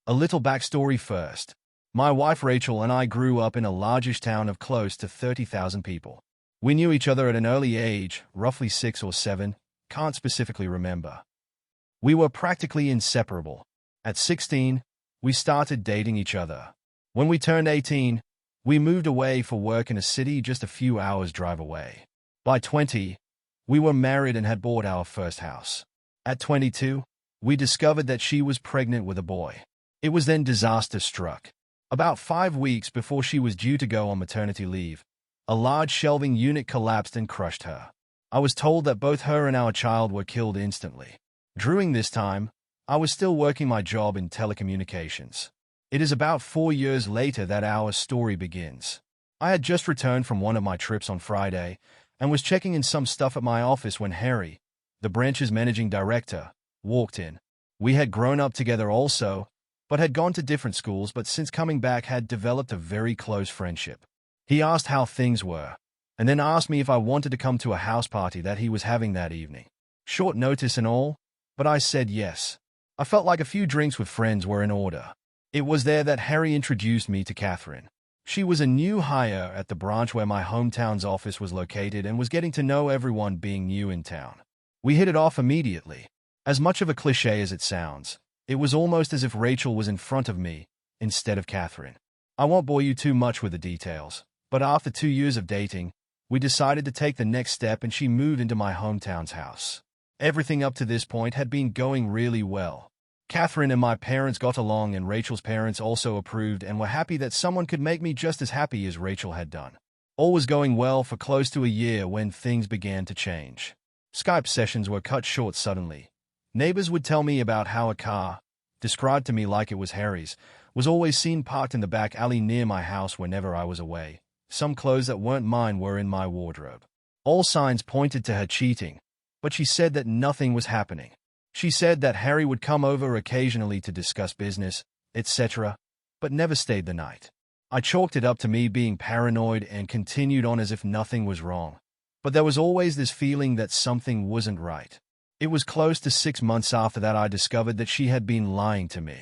A little backstory first. My wife Rachel and I grew up in a largish town of close to 30,000 people. We knew each other at an early age, roughly 6 or 7, can't specifically remember. We were practically inseparable. At 16, we started dating each other. When we turned 18, we moved away for work in a city just a few hours' drive away. By 20, we were married and had bought our first house. At 22, we discovered that she was pregnant with a boy. It was then disaster struck. About 5 weeks before she was due to go on maternity leave, a large shelving unit collapsed and crushed her. I was told that both her and our child were killed instantly. During this time, I was still working my job in telecommunications. It is about 4 years later that our story begins. I had just returned from one of my trips on Friday and was checking in some stuff at my office when Harry, the branch's managing director, walked in. We had grown up together also, but had gone to different schools, but since coming back had developed a very close friendship. He asked how things were, and then asked me if I wanted to come to a house party that he was having that evening. Short notice and all, but I said yes. I felt like a few drinks with friends were in order. It was there that Harry introduced me to Catherine. She was a new hire at the branch where my hometown's office was located and was getting to know everyone being new in town. We hit it off immediately. As much of a cliché as it sounds, it was almost as if Rachel was in front of me, instead of Catherine. I won't bore you too much with the details, but after 2 years of dating, we decided to take the next step and she moved into my hometown's house. Everything up to this point had been going really well. Catherine and my parents got along and Rachel's parents also approved and were happy that someone could make me just as happy as Rachel had done. All was going well for close to a year when things began to change. Skype sessions were cut short suddenly. Neighbors would tell me about how a car, described to me like it was Harry's, was always seen parked in the back alley near my house whenever I was away. Some clothes that weren't mine were in my wardrobe. All signs pointed to her cheating, but she said that nothing was happening. She said that Harry would come over occasionally to discuss business, etc., but never stayed the night. I chalked it up to me being paranoid and continued on as if nothing was wrong. But there was always this feeling that something wasn't right. It was close to 6 months after that I discovered that she had been lying to me.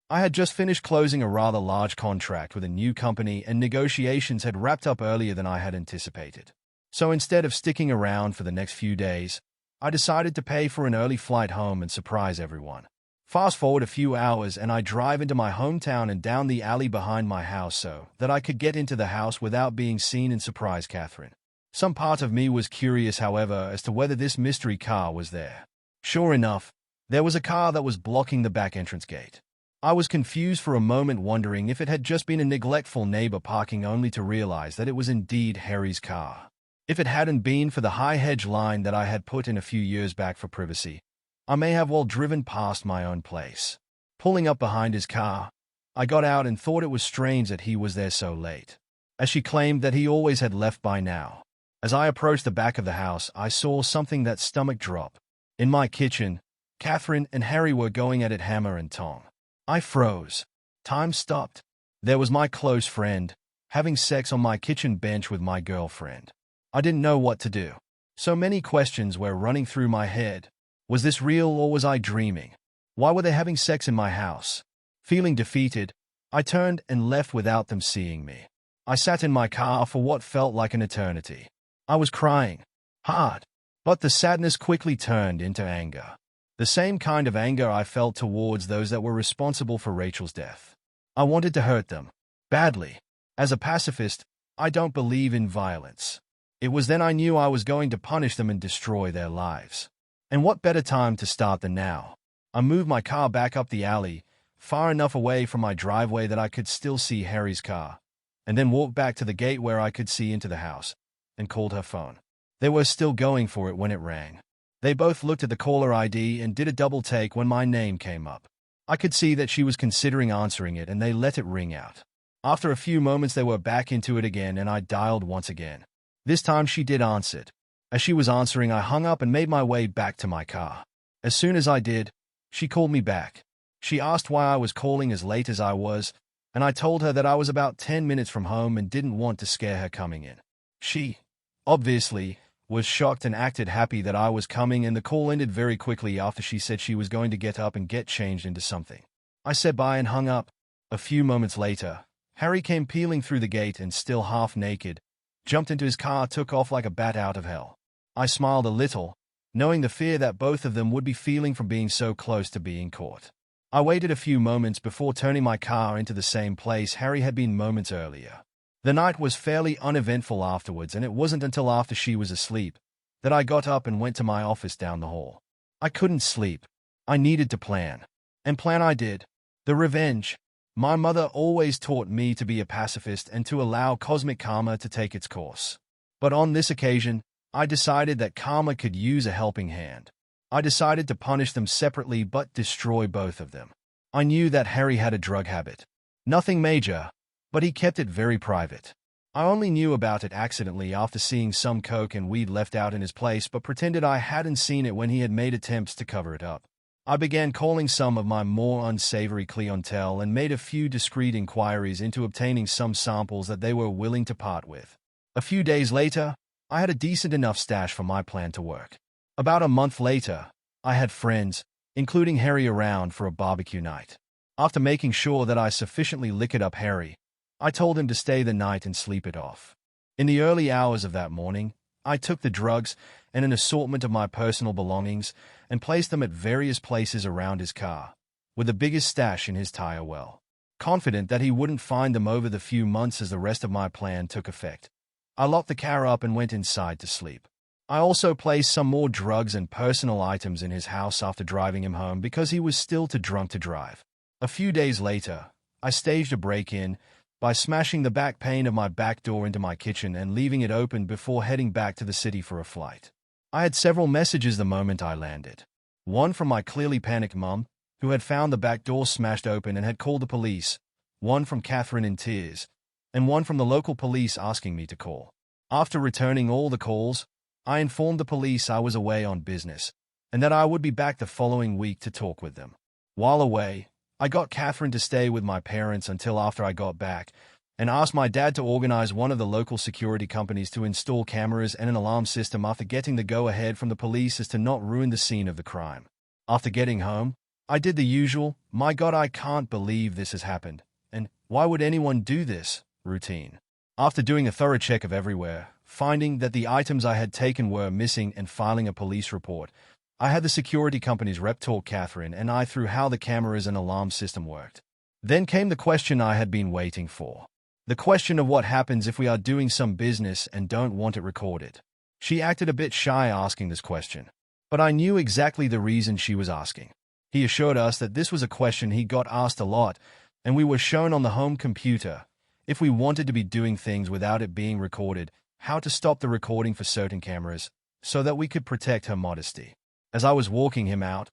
I had just finished closing a rather large contract with a new company and negotiations had wrapped up earlier than I had anticipated. So instead of sticking around for the next few days, I decided to pay for an early flight home and surprise everyone. Fast forward a few hours and I drive into my hometown and down the alley behind my house so that I could get into the house without being seen and surprise Catherine. Some part of me was curious, however, as to whether this mystery car was there. Sure enough, there was a car that was blocking the back entrance gate. I was confused for a moment, wondering if it had just been a neglectful neighbor parking, only to realize that it was indeed Harry's car. If it hadn't been for the high hedge line that I had put in a few years back for privacy, I may have well driven past my own place. Pulling up behind his car, I got out and thought it was strange that he was there so late, as she claimed that he always had left by now. As I approached the back of the house, I saw something that stomach drop. In my kitchen, Catherine and Harry were going at it hammer and tong. I froze. Time stopped. There was my close friend, having sex on my kitchen bench with my girlfriend. I didn't know what to do. So many questions were running through my head. Was this real or was I dreaming? Why were they having sex in my house? Feeling defeated, I turned and left without them seeing me. I sat in my car for what felt like an eternity. I was crying hard, but the sadness quickly turned into anger. The same kind of anger I felt towards those that were responsible for Rachel's death. I wanted to hurt them badly. As a pacifist, I don't believe in violence. It was then I knew I was going to punish them and destroy their lives. And what better time to start than now? I moved my car back up the alley, far enough away from my driveway that I could still see Harry's car, and then walked back to the gate where I could see into the house, and called her phone. They were still going for it when it rang. They both looked at the caller ID and did a double take when my name came up. I could see that she was considering answering it, and they let it ring out. After a few moments they were back into it again, and I dialed once again. This time she did answer it. As she was answering, I hung up and made my way back to my car. As soon as I did, she called me back. She asked why I was calling as late as I was, and I told her that I was about 10 minutes from home and didn't want to scare her coming in. She, obviously, was shocked and acted happy that I was coming, and the call ended very quickly after she said she was going to get up and get changed into something. I said bye and hung up. A few moments later, Harry came peeling through the gate and, still half naked, jumped into his car, took off like a bat out of hell. I smiled a little, knowing the fear that both of them would be feeling from being so close to being caught. I waited a few moments before turning my car into the same place Harry had been moments earlier. The night was fairly uneventful afterwards, and it wasn't until after she was asleep that I got up and went to my office down the hall. I couldn't sleep. I needed to plan. And plan I did. The revenge. My mother always taught me to be a pacifist and to allow cosmic karma to take its course. But on this occasion, I decided that karma could use a helping hand. I decided to punish them separately but destroy both of them. I knew that Harry had a drug habit. Nothing major, but he kept it very private. I only knew about it accidentally after seeing some coke and weed left out in his place, but pretended I hadn't seen it when he had made attempts to cover it up. I began calling some of my more unsavory clientele and made a few discreet inquiries into obtaining some samples that they were willing to part with. A few days later, I had a decent enough stash for my plan to work. About a month later, I had friends, including Harry, around for a barbecue night. After making sure that I sufficiently liquored up Harry, I told him to stay the night and sleep it off. In the early hours of that morning, I took the drugs and an assortment of my personal belongings and placed them at various places around his car, with the biggest stash in his tire well. Confident that he wouldn't find them over the few months as the rest of my plan took effect, I locked the car up and went inside to sleep. I also placed some more drugs and personal items in his house after driving him home because he was still too drunk to drive. A few days later, I staged a break-in by smashing the back pane of my back door into my kitchen and leaving it open before heading back to the city for a flight. I had several messages the moment I landed. One from my clearly panicked mum, who had found the back door smashed open and had called the police, one from Catherine in tears, and one from the local police asking me to call. After returning all the calls, I informed the police I was away on business, and that I would be back the following week to talk with them. While away, I got Catherine to stay with my parents until after I got back, and asked my dad to organize one of the local security companies to install cameras and an alarm system after getting the go-ahead from the police as to not ruin the scene of the crime. After getting home, I did the usual, "My God, I can't believe this has happened, and why would anyone do this?" routine. After doing a thorough check of everywhere, finding that the items I had taken were missing and filing a police report, I had the security company's rep talk Catherine and I through how the cameras and alarm system worked. Then came the question I had been waiting for. The question of what happens if we are doing some business and don't want it recorded. She acted a bit shy asking this question, but I knew exactly the reason she was asking. He assured us that this was a question he got asked a lot, and we were shown on the home computer, if we wanted to be doing things without it being recorded, how to stop the recording for certain cameras, so that we could protect her modesty. As I was walking him out,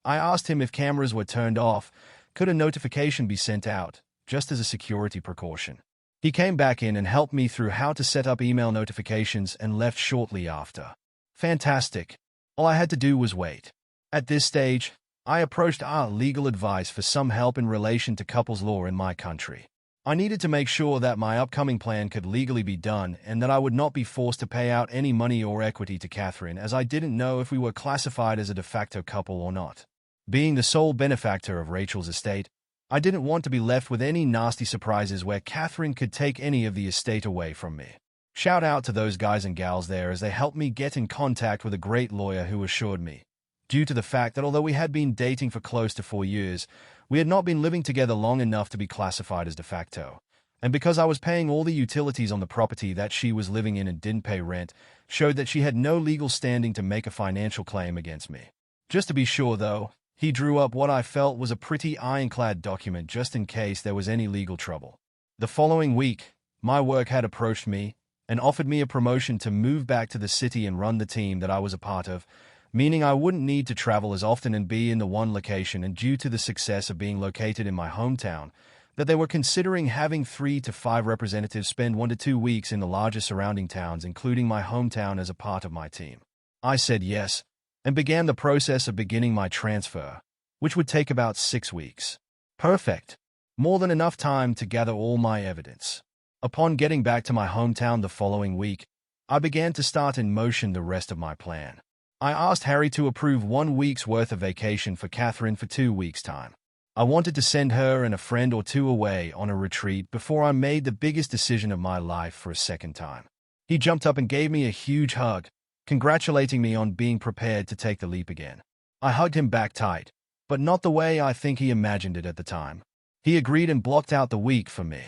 I asked him if cameras were turned off, could a notification be sent out, just as a security precaution. He came back in and helped me through how to set up email notifications and left shortly after. Fantastic. All I had to do was wait. At this stage, I approached our legal advice for some help in relation to couples law in my country. I needed to make sure that my upcoming plan could legally be done and that I would not be forced to pay out any money or equity to Catherine, as I didn't know if we were classified as a de facto couple or not. Being the sole benefactor of Rachel's estate, I didn't want to be left with any nasty surprises where Catherine could take any of the estate away from me. Shout out to those guys and gals there as they helped me get in contact with a great lawyer who assured me, due to the fact that although we had been dating for close to 4 years, we had not been living together long enough to be classified as de facto, and because I was paying all the utilities on the property that she was living in and didn't pay rent, showed that she had no legal standing to make a financial claim against me. Just to be sure, though, he drew up what I felt was a pretty ironclad document just in case there was any legal trouble. The following week, my work had approached me and offered me a promotion to move back to the city and run the team that I was a part of, meaning I wouldn't need to travel as often and be in the one location, and due to the success of being located in my hometown, that they were considering having 3 to 5 representatives spend 1 to 2 weeks in the larger surrounding towns, including my hometown, as a part of my team. I said yes, and began the process of beginning my transfer, which would take about 6 weeks. Perfect. More than enough time to gather all my evidence. Upon getting back to my hometown the following week, I began to start in motion the rest of my plan. I asked Harry to approve 1 week's worth of vacation for Catherine for 2 weeks' time. I wanted to send her and a friend or two away on a retreat before I made the biggest decision of my life for a second time. He jumped up and gave me a huge hug, congratulating me on being prepared to take the leap again. I hugged him back tight, but not the way I think he imagined it at the time. He agreed and blocked out the week for me.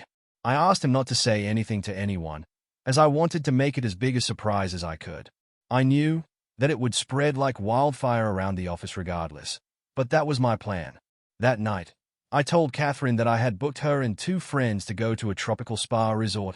I asked him not to say anything to anyone, as I wanted to make it as big a surprise as I could. I knew that it would spread like wildfire around the office regardless, but that was my plan. That night, I told Catherine that I had booked her and two friends to go to a tropical spa resort,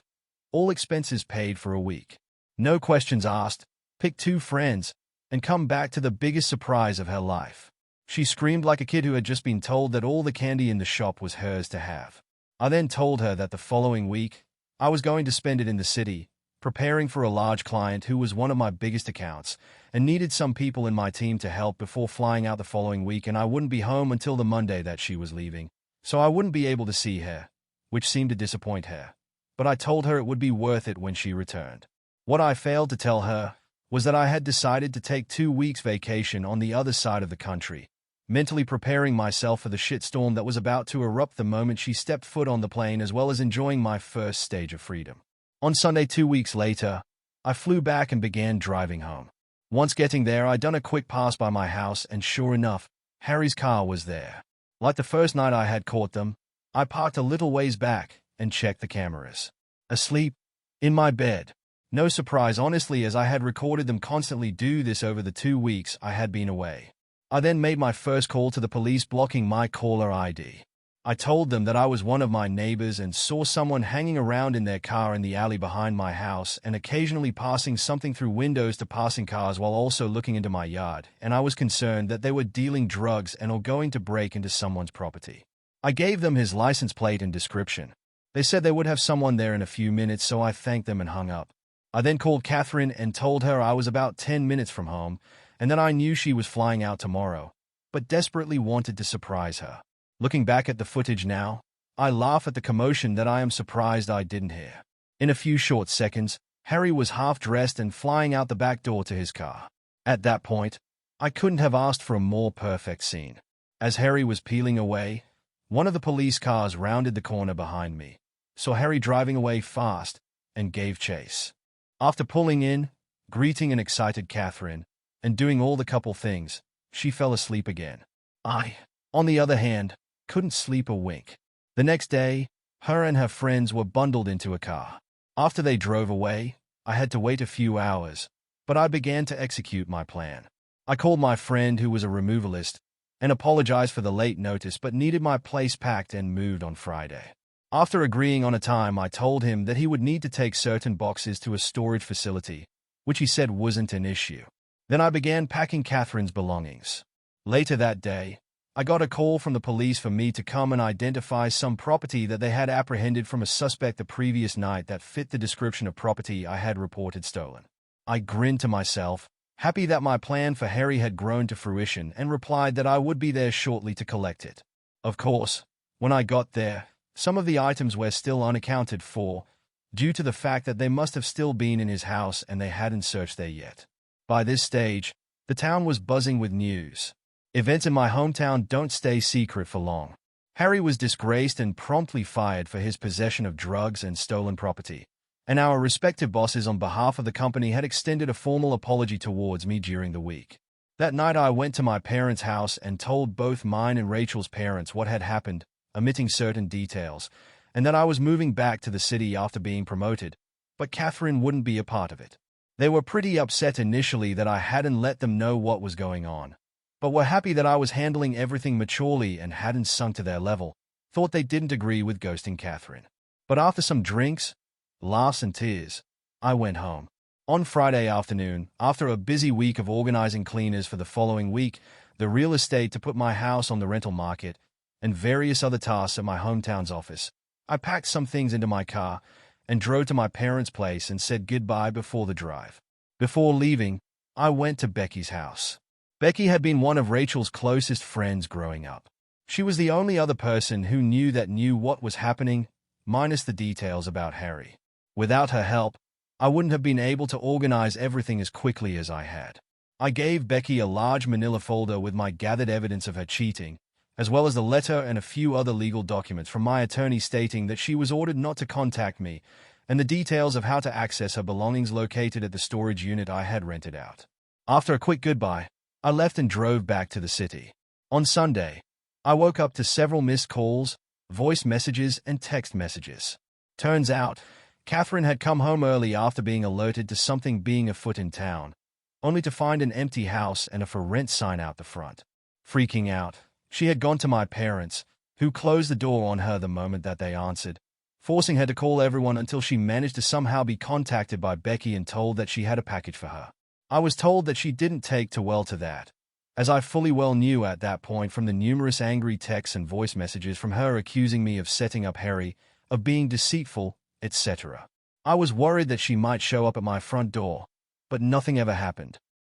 all expenses paid for a week. No questions asked, pick two friends, and come back to the biggest surprise of her life. She screamed like a kid who had just been told that all the candy in the shop was hers to have. I then told her that the following week, I was going to spend it in the city, preparing for a large client who was one of my biggest accounts, and needed some people in my team to help before flying out the following week, and I wouldn't be home until the Monday that she was leaving, so I wouldn't be able to see her, which seemed to disappoint her. But I told her it would be worth it when she returned. What I failed to tell her was that I had decided to take 2 weeks vacation on the other side of the country, mentally preparing myself for the shitstorm that was about to erupt the moment she stepped foot on the plane, as well as enjoying my first stage of freedom. On Sunday 2 weeks later, I flew back and began driving home. Once getting there, I'd done a quick pass by my house, and sure enough, Harry's car was there. Like the first night I had caught them, I parked a little ways back and checked the cameras. Asleep, in my bed. No surprise, honestly, as I had recorded them constantly do this over the 2 weeks I had been away. I then made my first call to the police, blocking my caller ID. I told them that I was one of my neighbors and saw someone hanging around in their car in the alley behind my house and occasionally passing something through windows to passing cars while also looking into my yard, and I was concerned that they were dealing drugs and or going to break into someone's property. I gave them his license plate and description. They said they would have someone there in a few minutes, so I thanked them and hung up. I then called Catherine and told her I was about 10 minutes from home and that I knew she was flying out tomorrow, but desperately wanted to surprise her. Looking back at the footage now, I laugh at the commotion that I am surprised I didn't hear. In a few short seconds, Harry was half-dressed and flying out the back door to his car. At that point, I couldn't have asked for a more perfect scene. As Harry was peeling away, one of the police cars rounded the corner behind me, saw Harry driving away fast, and gave chase. After pulling in, greeting an excited Catherine, and doing all the couple things, she fell asleep again. I, on the other hand, couldn't sleep a wink. The next day, her and her friends were bundled into a car. After they drove away, I had to wait a few hours, but I began to execute my plan. I called my friend, who was a removalist, and apologized for the late notice but needed my place packed and moved on Friday. After agreeing on a time, I told him that he would need to take certain boxes to a storage facility, which he said wasn't an issue. Then I began packing Catherine's belongings. Later that day, I got a call from the police for me to come and identify some property that they had apprehended from a suspect the previous night that fit the description of property I had reported stolen. I grinned to myself, happy that my plan for Harry had grown to fruition, and replied that I would be there shortly to collect it. Of course, when I got there, some of the items were still unaccounted for, due to the fact that they must have still been in his house and they hadn't searched there yet. By this stage, the town was buzzing with news. Events in my hometown don't stay secret for long. Harry was disgraced and promptly fired for his possession of drugs and stolen property, and our respective bosses on behalf of the company had extended a formal apology towards me during the week. That night I went to my parents' house and told both mine and Rachel's parents what had happened, omitting certain details, and that I was moving back to the city after being promoted, but Catherine wouldn't be a part of it. They were pretty upset initially that I hadn't let them know what was going on, but were happy that I was handling everything maturely and hadn't sunk to their level, thought they didn't agree with ghosting Catherine. But after some drinks, laughs and tears, I went home. On Friday afternoon, after a busy week of organizing cleaners for the following week, the real estate to put my house on the rental market, and various other tasks at my hometown's office, I packed some things into my car and drove to my parents' place and said goodbye before the drive. Before leaving, I went to Becky's house. Becky had been one of Rachel's closest friends growing up. She was the only other person who knew what was happening, minus the details about Harry. Without her help, I wouldn't have been able to organize everything as quickly as I had. I gave Becky a large manila folder with my gathered evidence of her cheating, as well as the letter and a few other legal documents from my attorney stating that she was ordered not to contact me, and the details of how to access her belongings located at the storage unit I had rented out. After a quick goodbye, I left and drove back to the city. On Sunday, I woke up to several missed calls, voice messages, and text messages. Turns out, Catherine had come home early after being alerted to something being afoot in town, only to find an empty house and a for rent sign out the front. Freaking out, she had gone to my parents, who closed the door on her the moment that they answered, forcing her to call everyone until she managed to somehow be contacted by Becky and told that she had a package for her. I was told that she didn't take too well to that, as I fully well knew at that point from the numerous angry texts and voice messages from her accusing me of setting up Harry, of being deceitful, etc. I was worried that she might show up at my front door, but nothing ever happened.